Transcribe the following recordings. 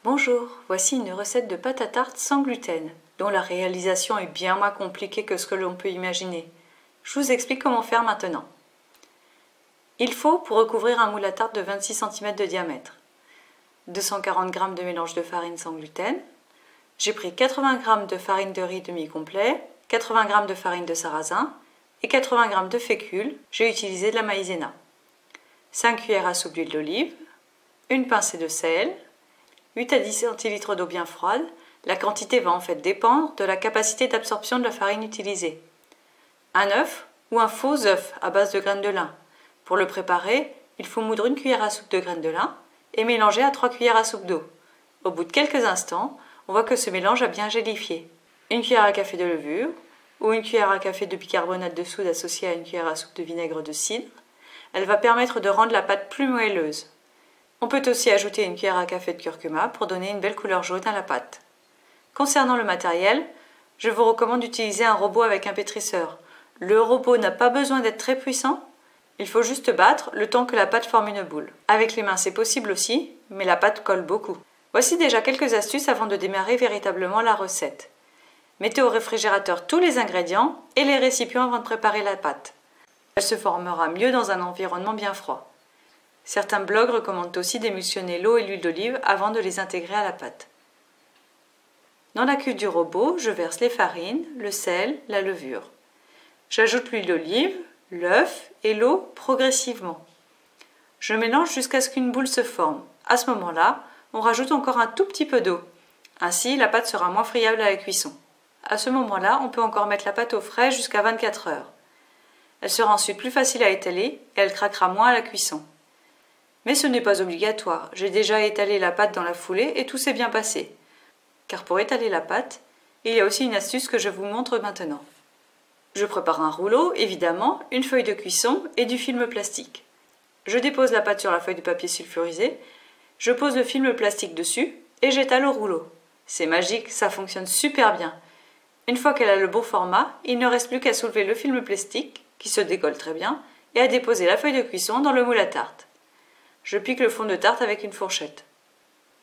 Bonjour, voici une recette de pâte à tarte sans gluten, dont la réalisation est bien moins compliquée que ce que l'on peut imaginer. Je vous explique comment faire maintenant. Il faut, pour recouvrir un moule à tarte de 26 cm de diamètre, 240 g de mélange de farine sans gluten. J'ai pris 80 g de farine de riz demi-complet, 80 g de farine de sarrasin et 80 g de fécule. J'ai utilisé de la maïzena. 5 cuillères à soupe d'huile d'olive, une pincée de sel, 8 à 10 centilitres d'eau bien froide. La quantité va en fait dépendre de la capacité d'absorption de la farine utilisée. Un œuf ou un faux œuf à base de graines de lin. Pour le préparer, il faut moudre une cuillère à soupe de graines de lin et mélanger à 3 cuillères à soupe d'eau. Au bout de quelques instants, on voit que ce mélange a bien gélifié. Une cuillère à café de levure ou une cuillère à café de bicarbonate de soude associée à une cuillère à soupe de vinaigre de cidre. Elle va permettre de rendre la pâte plus moelleuse. On peut aussi ajouter une cuillère à café de curcuma pour donner une belle couleur jaune à la pâte. Concernant le matériel, je vous recommande d'utiliser un robot avec un pétrisseur. Le robot n'a pas besoin d'être très puissant, il faut juste battre le temps que la pâte forme une boule. Avec les mains c'est possible aussi, mais la pâte colle beaucoup. Voici déjà quelques astuces avant de démarrer véritablement la recette. Mettez au réfrigérateur tous les ingrédients et les récipients avant de préparer la pâte. Elle se formera mieux dans un environnement bien froid. Certains blogs recommandent aussi d'émulsionner l'eau et l'huile d'olive avant de les intégrer à la pâte. Dans la cuve du robot, je verse les farines, le sel, la levure. J'ajoute l'huile d'olive, l'œuf et l'eau progressivement. Je mélange jusqu'à ce qu'une boule se forme. À ce moment-là, on rajoute encore un tout petit peu d'eau. Ainsi, la pâte sera moins friable à la cuisson. À ce moment-là, on peut encore mettre la pâte au frais jusqu'à 24 heures. Elle sera ensuite plus facile à étaler et elle craquera moins à la cuisson. Mais ce n'est pas obligatoire, j'ai déjà étalé la pâte dans la foulée et tout s'est bien passé. Car pour étaler la pâte, il y a aussi une astuce que je vous montre maintenant. Je prépare un rouleau, évidemment, une feuille de cuisson et du film plastique. Je dépose la pâte sur la feuille de papier sulfurisé, je pose le film plastique dessus et j'étale au rouleau. C'est magique, ça fonctionne super bien. Une fois qu'elle a le bon format, il ne reste plus qu'à soulever le film plastique, qui se décolle très bien, et à déposer la feuille de cuisson dans le moule à tarte. Je pique le fond de tarte avec une fourchette.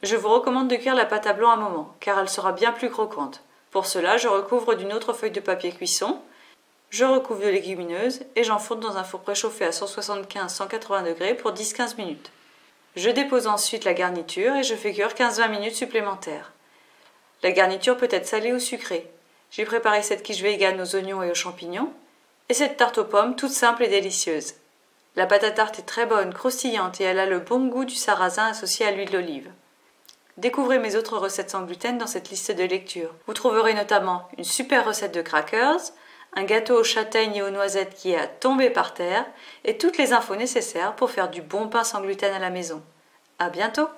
Je vous recommande de cuire la pâte à blanc un moment, car elle sera bien plus croquante. Pour cela, je recouvre d'une autre feuille de papier cuisson, je recouvre de légumineuses et j'enfourne dans un four préchauffé à 175-180 degrés pour 10-15 minutes. Je dépose ensuite la garniture et je fais cuire 15-20 minutes supplémentaires. La garniture peut être salée ou sucrée. J'ai préparé cette quiche vegan aux oignons et aux champignons et cette tarte aux pommes toute simple et délicieuse. La pâte à tarte est très bonne, croustillante et elle a le bon goût du sarrasin associé à l'huile d'olive. Découvrez mes autres recettes sans gluten dans cette liste de lecture. Vous trouverez notamment une super recette de crackers, un gâteau aux châtaignes et aux noisettes qui est à tomber par terre et toutes les infos nécessaires pour faire du bon pain sans gluten à la maison. À bientôt!